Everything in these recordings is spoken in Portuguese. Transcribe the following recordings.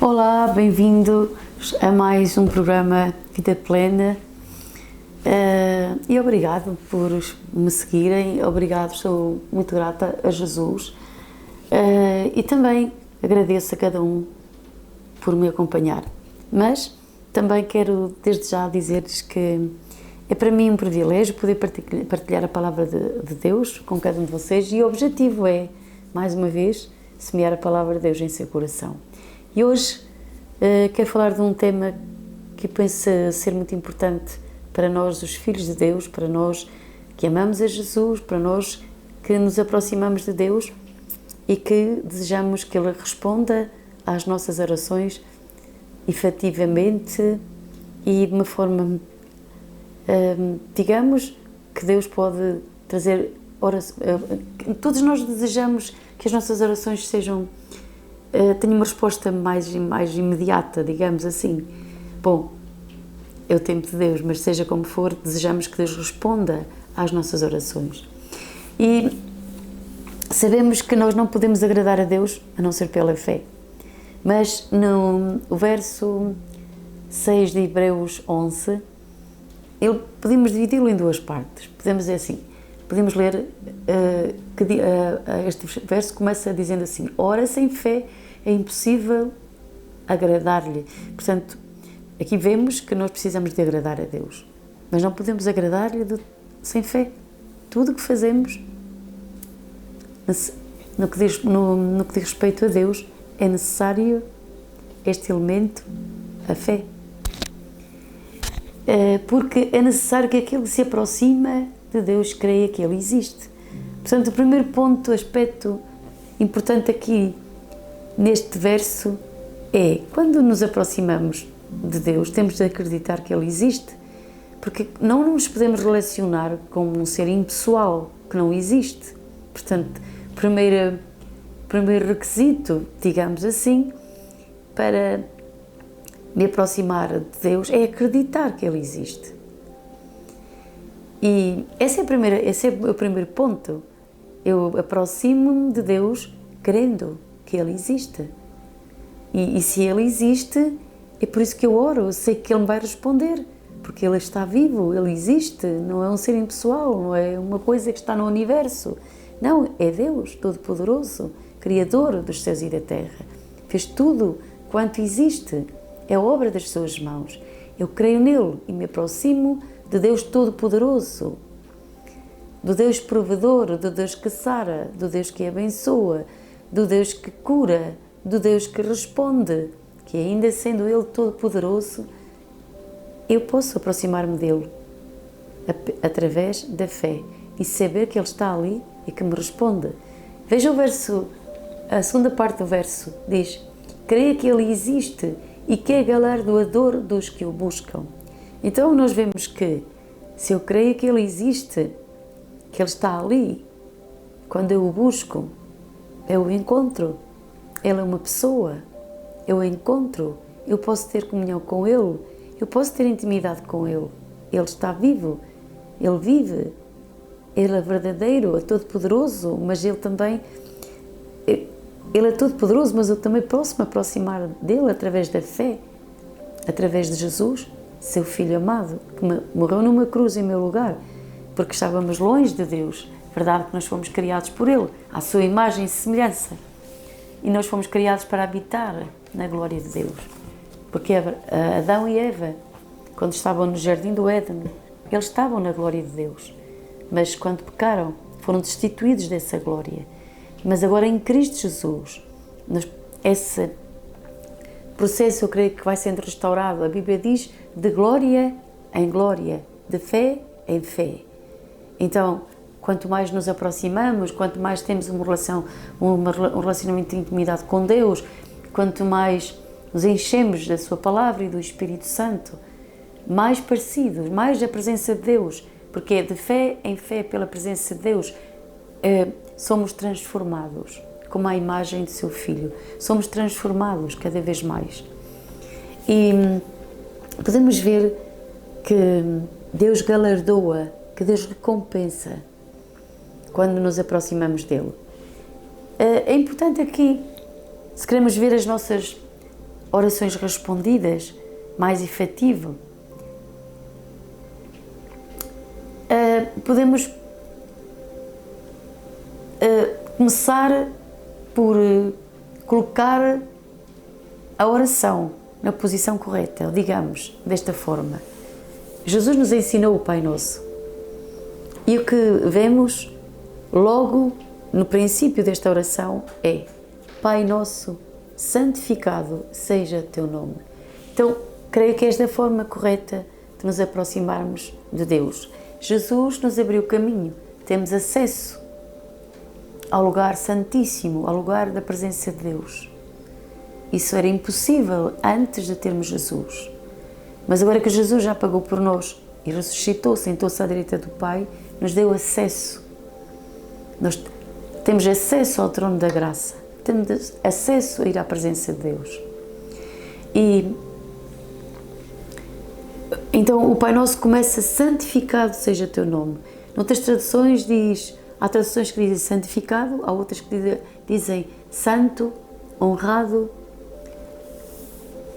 Olá, bem-vindos a mais um programa Vida Plena e obrigado por me seguirem, obrigado, sou muito grata a Jesus e também agradeço a cada um por me acompanhar, mas também quero desde já dizer-lhes que é para mim um privilégio poder partilhar a palavra de Deus com cada um de vocês e o objetivo é, mais uma vez, semear a palavra de Deus em seu coração. E hoje quero falar de um tema que penso ser muito importante para nós, os filhos de Deus, para nós que amamos a Jesus, para nós que nos aproximamos de Deus e que desejamos que Ele responda às nossas orações efetivamente e de uma forma, digamos, que Deus pode trazer orações. Todos nós desejamos que as nossas orações sejam tenho uma resposta mais imediata, digamos assim. Bom, é o tempo de Deus, mas seja como for, desejamos que Deus responda às nossas orações. E sabemos que nós não podemos agradar a Deus a não ser pela fé. Mas no verso 6 de Hebreus 11, podemos dividi-lo em duas partes. Podemos dizer assim, podemos ler este verso começa dizendo assim: ora, sem fé é impossível agradar-lhe. Portanto, aqui vemos que nós precisamos de agradar a Deus, mas não podemos agradar-lhe sem fé. Tudo o que fazemos no que diz respeito a Deus é necessário este elemento, a fé, porque é necessário que aquele que se aproxima de Deus creia que Ele existe. Portanto, o primeiro ponto, aspecto importante aqui neste verso é, quando nos aproximamos de Deus, temos de acreditar que Ele existe, porque não nos podemos relacionar com um ser impessoal que não existe. Portanto, primeiro requisito, digamos assim, para me aproximar de Deus é acreditar que Ele existe. E esse é o primeiro ponto. Eu aproximo-me de Deus crendo que Ele existe. E se Ele existe, é por isso que eu oro, eu sei que Ele me vai responder, porque Ele está vivo, Ele existe, não é um ser impessoal, não é uma coisa que está no universo. Não, é Deus Todo-Poderoso, Criador dos céus e da terra. Fez tudo quanto existe, é obra das suas mãos. Eu creio nele e me aproximo de Deus Todo-Poderoso, do Deus provedor, do Deus que sara, do Deus que abençoa, do Deus que cura, do Deus que responde, que ainda sendo Ele Todo-Poderoso, eu posso aproximar-me dele através da fé e saber que Ele está ali e que me responde. Veja o verso, a segunda parte do verso diz: creia que Ele existe e que é galardoador dos que o buscam. Então nós vemos que, se eu creio que Ele existe, que Ele está ali, quando eu o busco, eu o encontro. Ele é uma pessoa, eu o encontro, eu posso ter comunhão com Ele, eu posso ter intimidade com Ele. Ele está vivo, Ele vive, Ele é verdadeiro, é todo-poderoso, mas Ele também, Ele é todo-poderoso, mas eu também posso me aproximar dEle através da fé, através de Jesus, seu Filho amado, que morreu numa cruz em meu lugar, porque estávamos longe de Deus. Verdade que nós fomos criados por Ele, à sua imagem e semelhança. E nós fomos criados para habitar na glória de Deus. Porque Adão e Eva, quando estavam no jardim do Éden, eles estavam na glória de Deus. Mas quando pecaram, foram destituídos dessa glória. Mas agora em Cristo Jesus, esse processo eu creio que vai sendo restaurado. A Bíblia diz de glória em glória, de fé em fé. Então, quanto mais nos aproximamos, quanto mais temos um relacionamento de intimidade com Deus, quanto mais nos enchemos da Sua Palavra e do Espírito Santo, mais parecidos, mais da presença de Deus, porque é de fé em fé, pela presença de Deus, somos transformados, como a imagem de Seu Filho. Somos transformados cada vez mais. E podemos ver que Deus galardoa, que Deus recompensa quando nos aproximamos dele. É importante aqui, se queremos ver as nossas orações respondidas, mais efetivo. Podemos começar por colocar a oração na posição correta, digamos, desta forma. Jesus nos ensinou o Pai Nosso. E o que vemos logo no princípio desta oração é: Pai Nosso, santificado seja teu nome. Então, creio que esta é a forma correta de nos aproximarmos de Deus. Jesus nos abriu o caminho, temos acesso ao lugar santíssimo, ao lugar da presença de Deus. Isso era impossível antes de termos Jesus. Mas agora que Jesus já pagou por nós e ressuscitou, sentou-se à direita do Pai, nos deu acesso. Nós temos acesso ao trono da graça, temos acesso a ir à presença de Deus. E então o Pai Nosso começa: santificado seja teu nome. Noutras traduções há traduções que dizem santificado, há outras que dizem santo, honrado.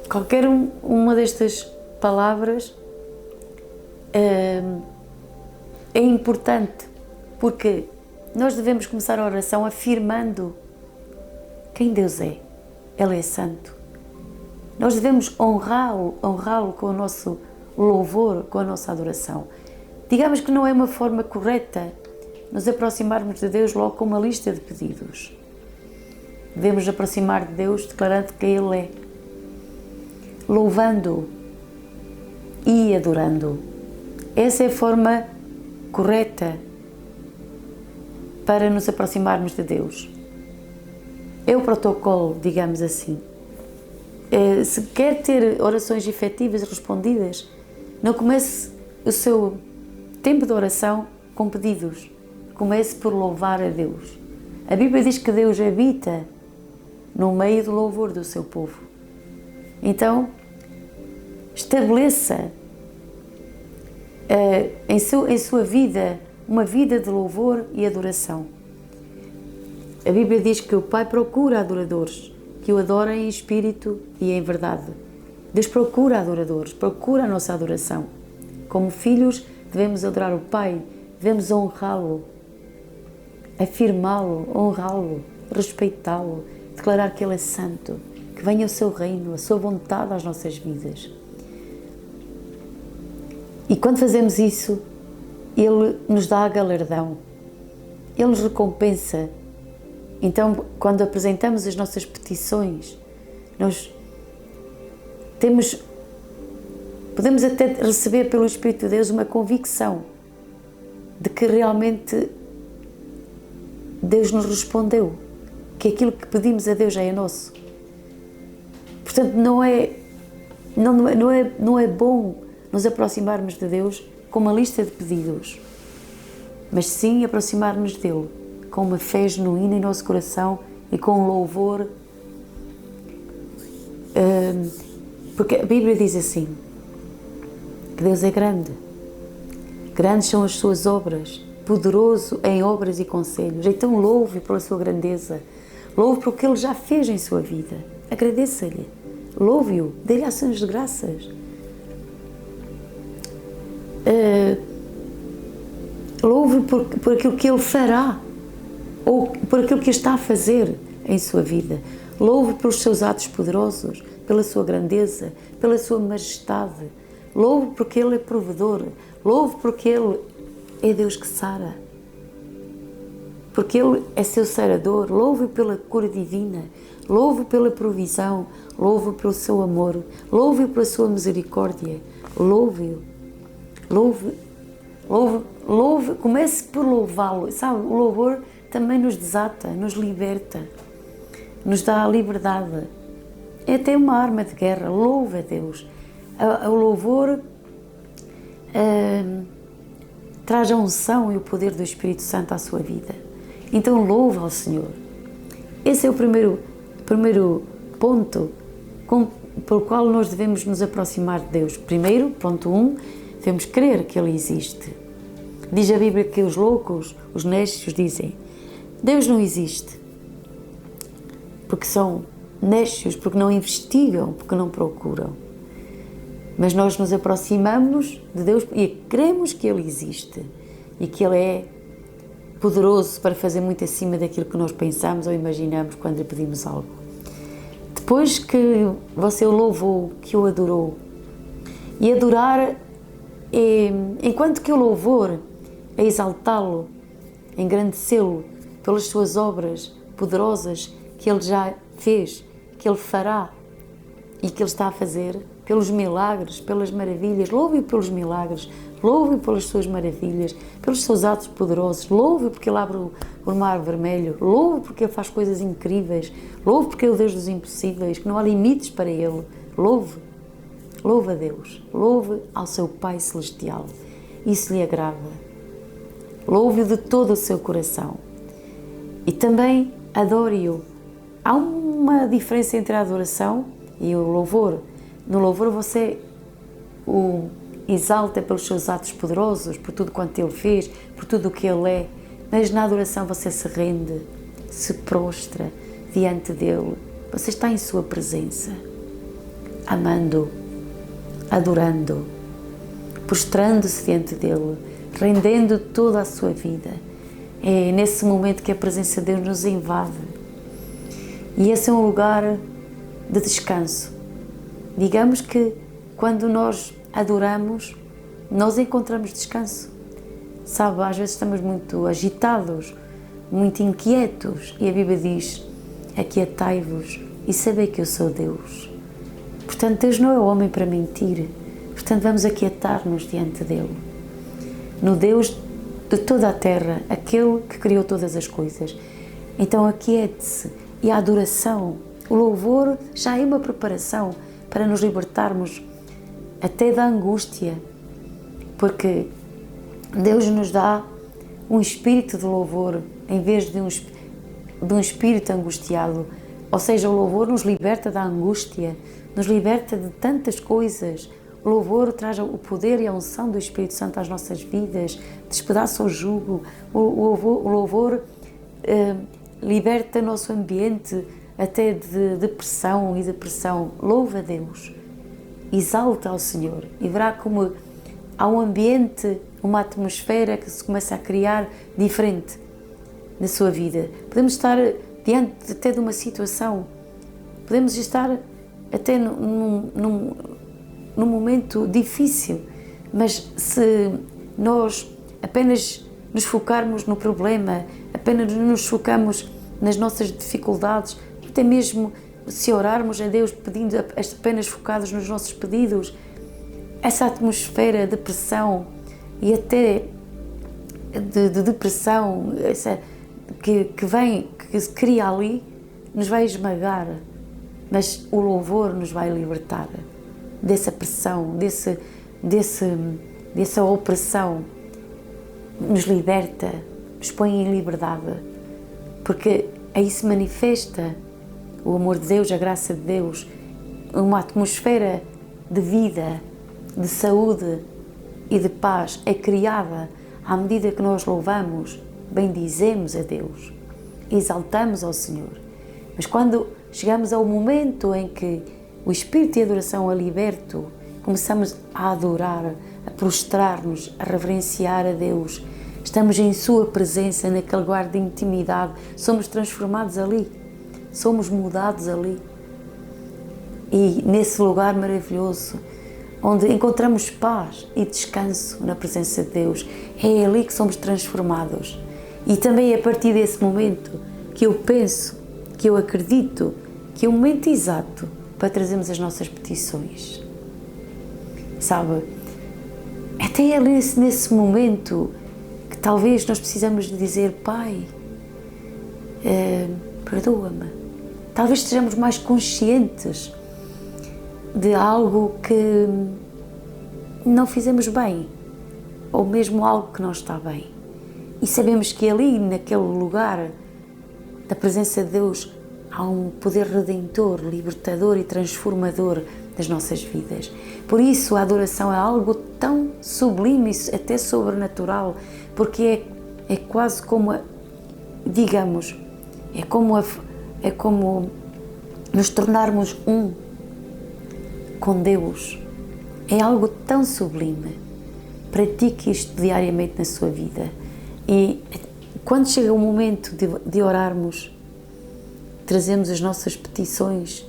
Qualquer uma destas palavras é importante, porque nós devemos começar a oração afirmando quem Deus é. Ele é santo. Nós devemos honrá-lo com o nosso louvor, com a nossa adoração. Digamos que não é uma forma correta nos aproximarmos de Deus logo com uma lista de pedidos. Devemos aproximar de Deus declarando quem Ele é, louvando-o e adorando-o. Essa é a forma correta para nos aproximarmos de Deus. É o protocolo, digamos assim. Se quer ter orações efetivas e respondidas, não comece o seu tempo de oração com pedidos. Comece por louvar a Deus. A Bíblia diz que Deus habita no meio do louvor do seu povo. Então, estabeleça em sua vida uma vida de louvor e adoração. A Bíblia diz que o Pai procura adoradores que o adorem em espírito e em verdade. Deus procura adoradores, procura a nossa adoração. Como filhos, devemos adorar o Pai, devemos honrá-lo, afirmá-lo, honrá-lo, respeitá-lo, declarar que Ele é santo, que venha o seu reino, a sua vontade às nossas vidas. E quando fazemos isso, Ele nos dá galardão, Ele nos recompensa. Então, quando apresentamos as nossas petições, nós podemos até receber pelo Espírito de Deus uma convicção de que realmente Deus nos respondeu, que aquilo que pedimos a Deus já é nosso. Portanto, não é bom nos aproximarmos de Deus com uma lista de pedidos, mas sim aproximar-nos dele com uma fé genuína em nosso coração e com louvor, porque a Bíblia diz assim, que Deus é grande, grandes são as suas obras, poderoso em obras e conselhos. Então louve pela sua grandeza, louve pelo que Ele já fez em sua vida, agradeça-lhe, louve-o, dê-lhe ações de graças. Louve por aquilo que Ele fará, ou por aquilo que está a fazer em sua vida. Louve pelos seus atos poderosos, pela sua grandeza, pela sua majestade. Louve porque Ele é provedor. Louve porque Ele é Deus que sara. Porque Ele é seu sarador. Louve pela cura divina. Louve pela provisão. Louve pelo seu amor. Louve pela sua misericórdia. Louve-o. Louve. Comece por louvá-lo. Sabe, o louvor também nos desata, nos liberta, nos dá a liberdade. É até uma arma de guerra. Louve a Deus. O louvor traz a unção e o poder do Espírito Santo à sua vida. Então louve ao Senhor. Esse é o primeiro ponto pelo qual nós devemos nos aproximar de Deus. Primeiro, ponto 1, devemos crer que Ele existe. Diz a Bíblia que os loucos, os necios, dizem: Deus não existe, porque são nécios, porque não investigam, porque não procuram. Mas nós nos aproximamos de Deus e cremos que Ele existe e que Ele é poderoso para fazer muito acima daquilo que nós pensamos ou imaginamos quando lhe pedimos algo. Depois que você o louvou, que o adorou, e adorar enquanto que o louvor é exaltá-lo, engrandecê-lo pelas suas obras poderosas que Ele já fez, que Ele fará e que Ele está a fazer, pelos milagres, pelas maravilhas. Louve-o pelos milagres, louve-o pelas suas maravilhas, pelos seus atos poderosos, louve-o porque Ele abre o mar vermelho, louve-o porque Ele faz coisas incríveis, louve porque é o Deus dos impossíveis, que não há limites para Ele. Louve a Deus, louve ao seu Pai Celestial, isso lhe agrada. Louve-o de todo o seu coração e também adore-o. Há uma diferença entre a adoração e o louvor. No louvor você o exalta pelos seus atos poderosos, por tudo quanto Ele fez, por tudo o que Ele é, mas na adoração você se rende, se prostra diante dEle, você está em sua presença, amando, adorando, prostrando-se diante dEle, rendendo toda a sua vida. É nesse momento que a presença de Deus nos invade e esse é um lugar de descanso. Digamos que quando nós adoramos, nós encontramos descanso. Sabe, às vezes estamos muito agitados, muito inquietos e a Bíblia diz: aquietai-vos e sabei que eu sou Deus. Portanto, Deus não é homem para mentir. Portanto, vamos aquietar-nos diante dEle. No Deus de toda a terra, aquele que criou todas as coisas. Então, aquiete-se. E a adoração, o louvor já é uma preparação para nos libertarmos até da angústia, porque Deus nos dá um espírito de louvor em vez de um espírito angustiado. Ou seja, o louvor nos liberta da angústia, nos liberta de tantas coisas. O louvor traz o poder e a unção do Espírito Santo às nossas vidas, despedaça o jugo. O louvor liberta o nosso ambiente até de depressão e depressão. Louva a Deus, exalta ao Senhor e verá como há um ambiente, uma atmosfera que se começa a criar diferente na sua vida. Podemos estar diante até de uma situação, podemos estar até num momento difícil, mas se nós apenas nos focarmos no problema, apenas nos focamos nas nossas dificuldades, até mesmo se orarmos a Deus pedindo apenas focados nos nossos pedidos, essa atmosfera de depressão e até de depressão que se cria ali, nos vai esmagar, mas o louvor nos vai libertar dessa pressão, dessa opressão, nos liberta, nos põe em liberdade, porque aí se manifesta o amor de Deus, a graça de Deus, uma atmosfera de vida, de saúde e de paz é criada à medida que nós louvamos, bendizemos a Deus, exaltamos ao Senhor. Mas quando chegamos ao momento em que o espírito de adoração é liberto, começamos a adorar, a prostrar-nos, a reverenciar a Deus, estamos em sua presença, naquele lugar de intimidade, somos transformados ali, somos mudados ali. E nesse lugar maravilhoso, onde encontramos paz e descanso na presença de Deus, é ali que somos transformados. E também é a partir desse momento que eu penso, que eu acredito, que é o momento exato para trazermos as nossas petições. Sabe, até ali nesse momento que talvez nós precisamos de dizer: Pai, perdoa-me. Talvez estejamos mais conscientes de algo que não fizemos bem, ou mesmo algo que não está bem. E sabemos que ali, naquele lugar da presença de Deus, há um poder redentor, libertador e transformador das nossas vidas. Por isso a adoração é algo tão sublime, até sobrenatural, porque é quase como, digamos, é como nos tornarmos um com Deus, é algo tão sublime. Pratique isto diariamente na sua vida. E quando chega o momento de orarmos, trazemos as nossas petições,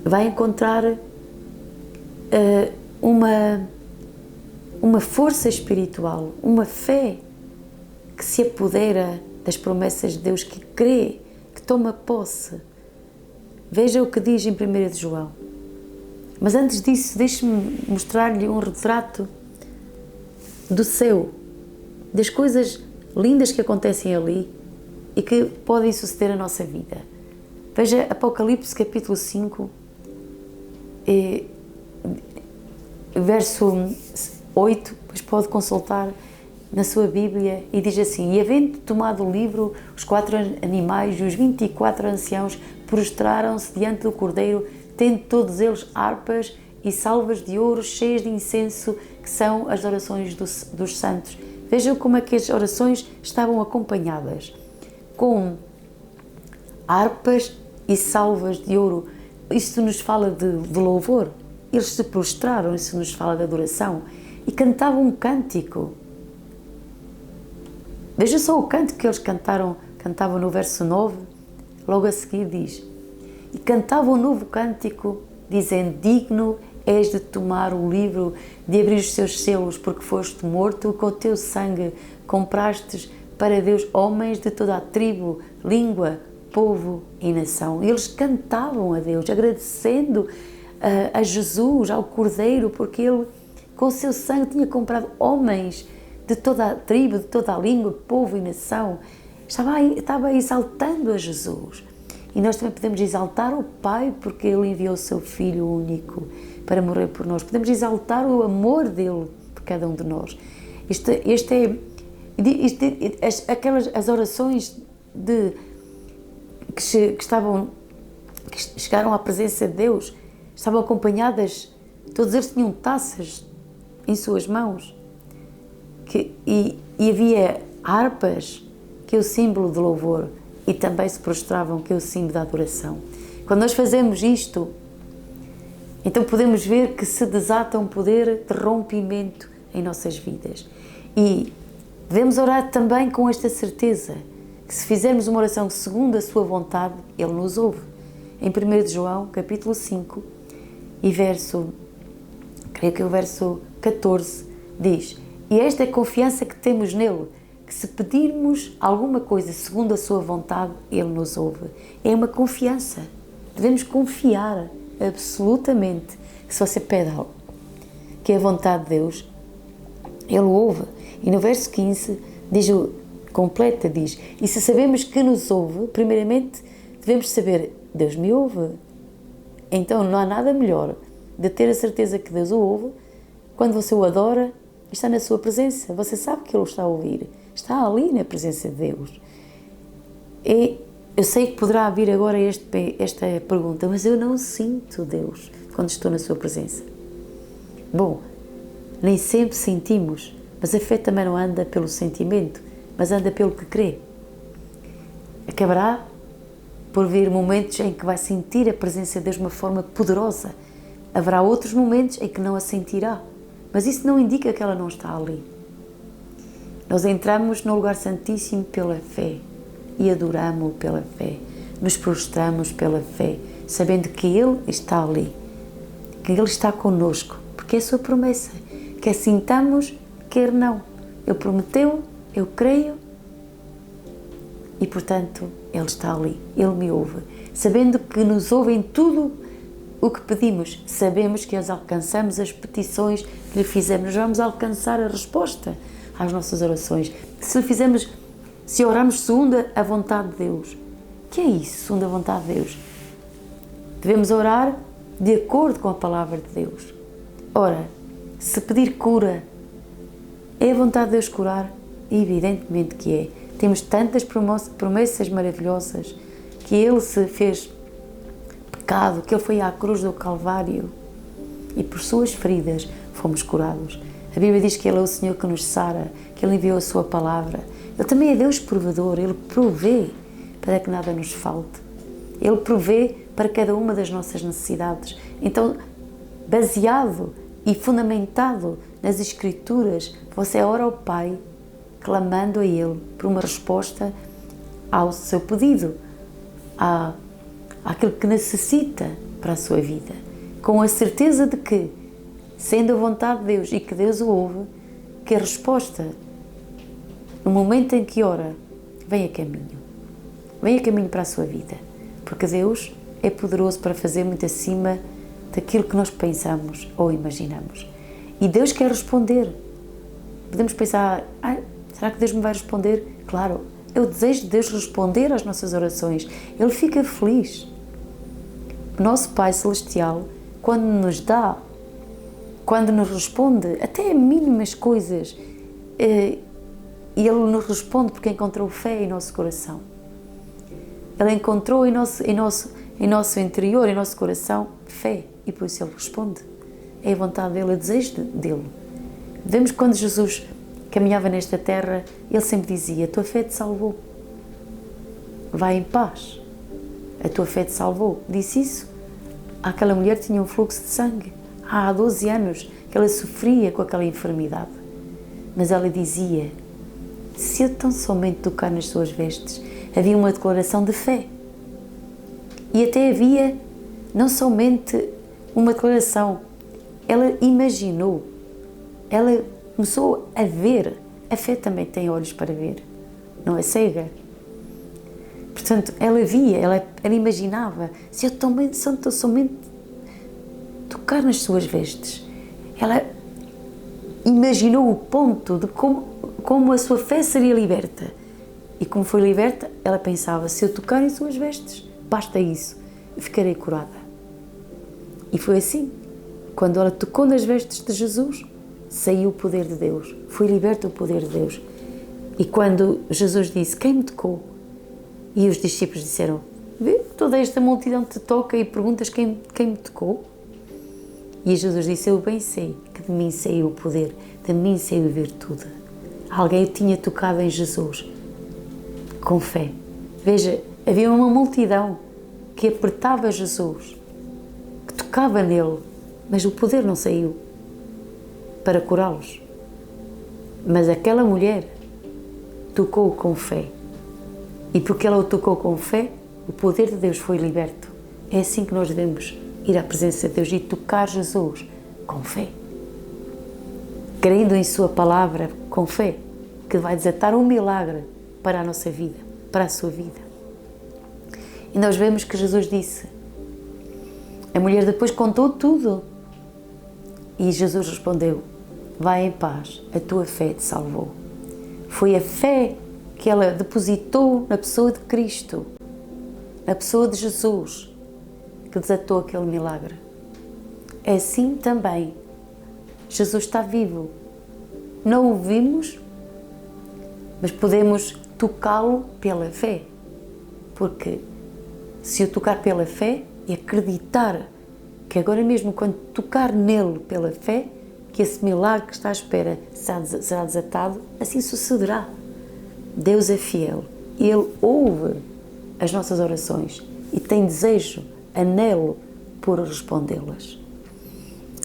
vai encontrar uma força espiritual, uma fé que se apodera das promessas de Deus, que crê, que toma posse. Veja o que diz em 1 de João. Mas antes disso, deixe-me mostrar-lhe um retrato do céu, das coisas lindas que acontecem ali e que podem suceder na nossa vida. Veja Apocalipse capítulo 5, verso 8, pois pode consultar na sua Bíblia, e diz assim: E havendo tomado o livro, os 4 animais e os 24 anciãos prostraram-se diante do Cordeiro, tendo todos eles harpas e salvas de ouro cheias de incenso, que são as orações dos santos. Vejam como é que as orações estavam acompanhadas com harpas e salvas de ouro. Isto nos fala de louvor. Eles se prostraram, isso nos fala de adoração, e cantavam um cântico. Veja só o cântico que eles cantavam no verso 9, logo a seguir diz: E cantavam um novo cântico, dizendo: Digno és de tomar o livro, de abrir os seus selos, porque foste morto, com o teu sangue comprastes para Deus homens de toda a tribo, língua, povo e nação. E eles cantavam a Deus, agradecendo a Jesus, ao Cordeiro, porque Ele, com o seu sangue, tinha comprado homens de toda a tribo, de toda a língua, povo e nação. Estava exaltando a Jesus. E nós também podemos exaltar o Pai, porque Ele enviou o seu Filho único para morrer por nós. Podemos exaltar o amor dEle por cada um de nós. As orações que chegaram à presença de Deus, estavam acompanhadas, todos eles tinham taças em suas mãos, e havia harpas, que é o símbolo de louvor, e também se prostravam, que é o símbolo da adoração. Quando nós fazemos isto, então podemos ver que se desata um poder de rompimento em nossas vidas. E devemos orar também com esta certeza, que se fizermos uma oração segundo a sua vontade, Ele nos ouve. Em 1 de João, capítulo 5, e creio que é o verso 14, diz: E esta é a confiança que temos nele, que se pedirmos alguma coisa segundo a sua vontade, Ele nos ouve. É uma confiança. Devemos confiar absolutamente que se você pede algo, que é a vontade de Deus, Ele ouve. E no verso 15, diz: E se sabemos que nos ouve, primeiramente devemos saber: Deus me ouve. Então não há nada melhor de ter a certeza que Deus o ouve quando você o adora e está na sua presença. Você sabe que Ele o está a ouvir. Está ali na presença de Deus. E eu sei que poderá vir agora esta pergunta: mas eu não sinto Deus quando estou na sua presença. Bom, nem sempre sentimos, mas a fé também não anda pelo sentimento, mas anda pelo que crê. Acabará por vir momentos em que vai sentir a presença de Deus de uma forma poderosa. Haverá outros momentos em que não a sentirá, mas isso não indica que ela não está ali. Nós entramos no lugar santíssimo pela fé e adoramos-o pela fé, nos prostramos pela fé, sabendo que Ele está ali, que Ele está connosco, porque é a sua promessa, quer sintamos, quer não. Ele prometeu, eu creio, e portanto Ele está ali, Ele me ouve. Sabendo que nos ouve em tudo o que pedimos, sabemos que nós alcançamos as petições que lhe fizemos, nós vamos alcançar a resposta às nossas orações. Se orarmos segundo a vontade de Deus. O que é isso, segundo a vontade de Deus? Devemos orar de acordo com a palavra de Deus. Ora, se pedir cura, é a vontade de Deus curar? Evidentemente que é. Temos tantas promessas maravilhosas, que Ele se fez pecado, que Ele foi à cruz do Calvário e por suas feridas fomos curados. A Bíblia diz que Ele é o Senhor que nos sara, que Ele enviou a sua palavra. Ele também é Deus provedor, Ele provê para que nada nos falte. Ele provê para cada uma das nossas necessidades. Então, baseado e fundamentado nas Escrituras, você ora ao Pai, clamando a Ele por uma resposta ao seu pedido, àquilo que necessita para a sua vida, com a certeza de que, sendo a vontade de Deus e que Deus o ouve, que a resposta, no momento em que ora, vem a caminho para a sua vida, porque Deus é poderoso para fazer muito acima daquilo que nós pensamos ou imaginamos. E Deus quer responder. Podemos pensar, será que Deus me vai responder? Claro, é o desejo de Deus responder às nossas orações. Ele fica feliz. O nosso Pai Celestial, quando nos dá, quando nos responde, até a mínimas coisas, Ele nos responde porque encontrou fé em nosso coração. Ele encontrou em nosso interior, em nosso coração, fé, e por isso Ele responde. É a vontade dEle, é o desejo dEle. Vemos que quando Jesus caminhava nesta terra, Ele sempre dizia, a tua fé te salvou. Vai em paz. A tua fé te salvou. Disse isso àquela mulher que tinha um fluxo de sangue. Há 12 anos que ela sofria com aquela enfermidade. Mas ela dizia, se eu tão somente tocar nas suas vestes, havia uma declaração de fé. E até havia não somente uma declaração, ela imaginou, ela começou a ver. A fé também tem olhos para ver, não é cega. Portanto, ela via, ela imaginava, se eu tão somente tocar nas suas vestes. Ela imaginou o ponto de como a sua fé seria liberta. E como foi liberta, ela pensava, se eu tocar em suas vestes, basta isso, e ficarei curada. E foi assim. Quando ela tocou nas vestes de Jesus, saiu o poder de Deus. Foi liberto o poder de Deus. E quando Jesus disse, quem me tocou? E os discípulos disseram, vê, toda esta multidão te toca e perguntas quem me tocou? E Jesus disse, eu bem sei que de mim saiu o poder, de mim saiu a virtude. Alguém tinha tocado em Jesus com fé. Veja, havia uma multidão que apertava Jesus, que tocava nele, mas o poder não saiu para curá-los. Mas aquela mulher tocou com fé. E porque ela o tocou com fé, o poder de Deus foi liberto. É assim que nós devemos ir à presença de Deus e tocar Jesus com fé. Crendo em sua palavra com fé, que vai desatar um milagre para a nossa vida, para a sua vida. E nós vemos que Jesus disse, a mulher depois contou tudo. E Jesus respondeu, vai em paz, a tua fé te salvou. Foi a fé que ela depositou na pessoa de Cristo, na pessoa de Jesus, que desatou aquele milagre. É assim também. Jesus está vivo. Não o vimos, mas podemos tocá-lo pela fé. Porque se eu tocar pela fé e acreditar que agora mesmo quando tocar nele pela fé, que esse milagre que está à espera será desatado, assim sucederá. Deus é fiel. Ele ouve as nossas orações e tem desejo, anelo por respondê-las.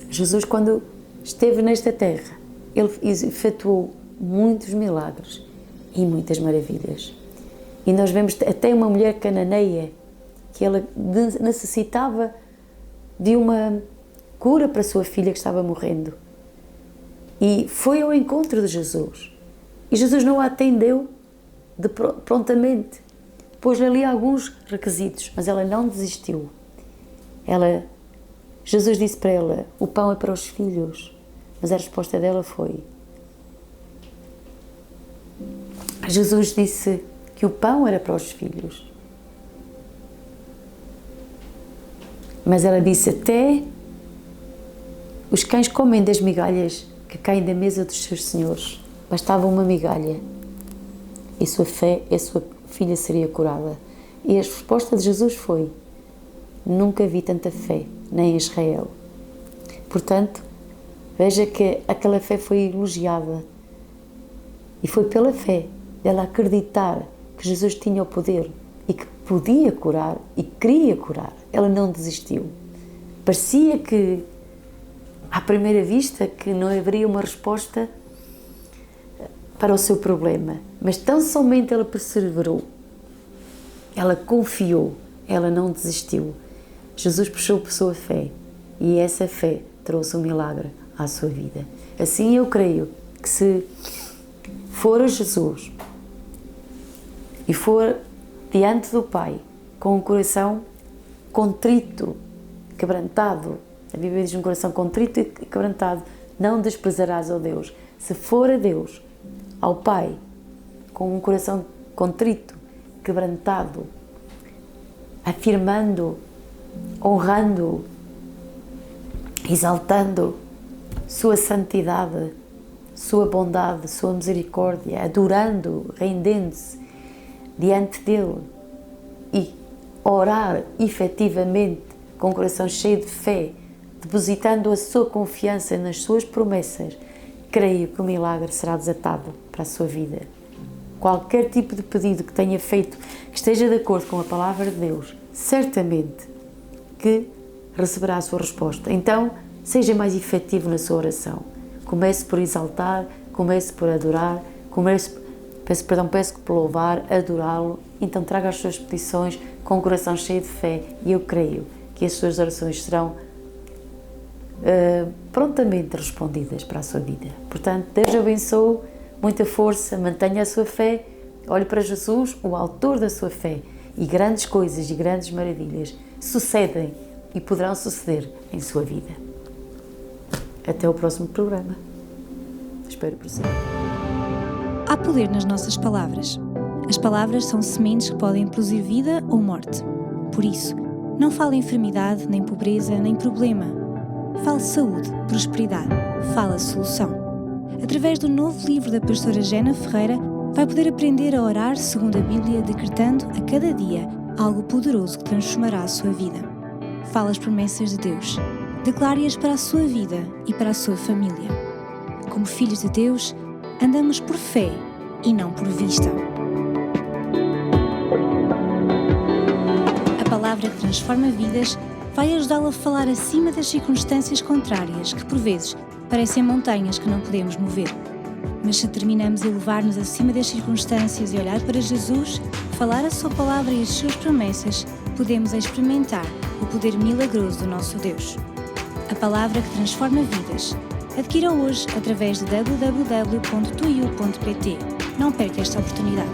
Jesus, quando esteve nesta terra, ele efetuou muitos milagres e muitas maravilhas. E nós vemos até uma mulher cananeia que ela necessitava de uma cura para a sua filha que estava morrendo. E foi ao encontro de Jesus. E Jesus não a atendeu prontamente. Pôs-lhe ali alguns requisitos, mas ela não desistiu. Jesus disse para ela, o pão é para os filhos. Mas a resposta dela foi... Jesus disse que o pão era para os filhos. Mas ela disse, até os cães comem das migalhas que caem da mesa dos seus senhores. Bastava uma migalha e sua filha seria curada. E a resposta de Jesus foi, nunca vi tanta fé, nem em Israel. Portanto, veja que aquela fé foi elogiada. E foi pela fé dela acreditar que Jesus tinha o poder e que podia curar e queria curar. Ela não desistiu. Parecia que, à primeira vista, que não haveria uma resposta para o seu problema, mas tão somente ela perseverou, ela confiou, ela não desistiu. Jesus puxou por sua fé e essa fé trouxe um milagre à sua vida. Assim eu creio que se for a Jesus e for diante do Pai com um coração contrito, quebrantado, a Bíblia diz um coração contrito e quebrantado, não desprezarás, ó Deus. Se for a Deus, ao Pai, com um coração contrito, quebrantado, afirmando, honrando, exaltando sua santidade, sua bondade, sua misericórdia, adorando, rendendo-se diante dele e orar efetivamente com o coração cheio de fé, depositando a sua confiança nas suas promessas, creio que o milagre será desatado para a sua vida. Qualquer tipo de pedido que tenha feito, que esteja de acordo com a palavra de Deus, certamente que receberá a sua resposta. Então, seja mais efetivo na sua oração. Comece por exaltar, comece por adorar, peço por louvar, adorá-lo. Então, traga as suas petições com o coração cheio de fé e eu creio que as suas orações serão prontamente respondidas para a sua vida. Portanto, Deus abençoe, muita força, mantenha a sua fé, olhe para Jesus, o autor da sua fé, e grandes coisas e grandes maravilhas sucedem e poderão suceder em sua vida. Até o próximo programa. Espero por si. Há poder nas nossas palavras. As palavras são sementes que podem produzir vida ou morte. Por isso, não fale enfermidade, nem pobreza, nem problema. Fale saúde, prosperidade. Fale a solução. Através do novo livro da pastora Jena Ferreira, vai poder aprender a orar segundo a Bíblia, decretando a cada dia algo poderoso que transformará a sua vida. Fale as promessas de Deus. Declare-as para a sua vida e para a sua família. Como filhos de Deus, andamos por fé e não por vista. A palavra que transforma vidas vai ajudá-lo a falar acima das circunstâncias contrárias que, por vezes, parecem montanhas que não podemos mover. Mas se determinamos a elevar-nos acima das circunstâncias e olhar para Jesus, falar a sua palavra e as suas promessas, podemos experimentar o poder milagroso do nosso Deus. A palavra que transforma vidas. Adquira hoje através de www.tuiu.pt. Não perca esta oportunidade.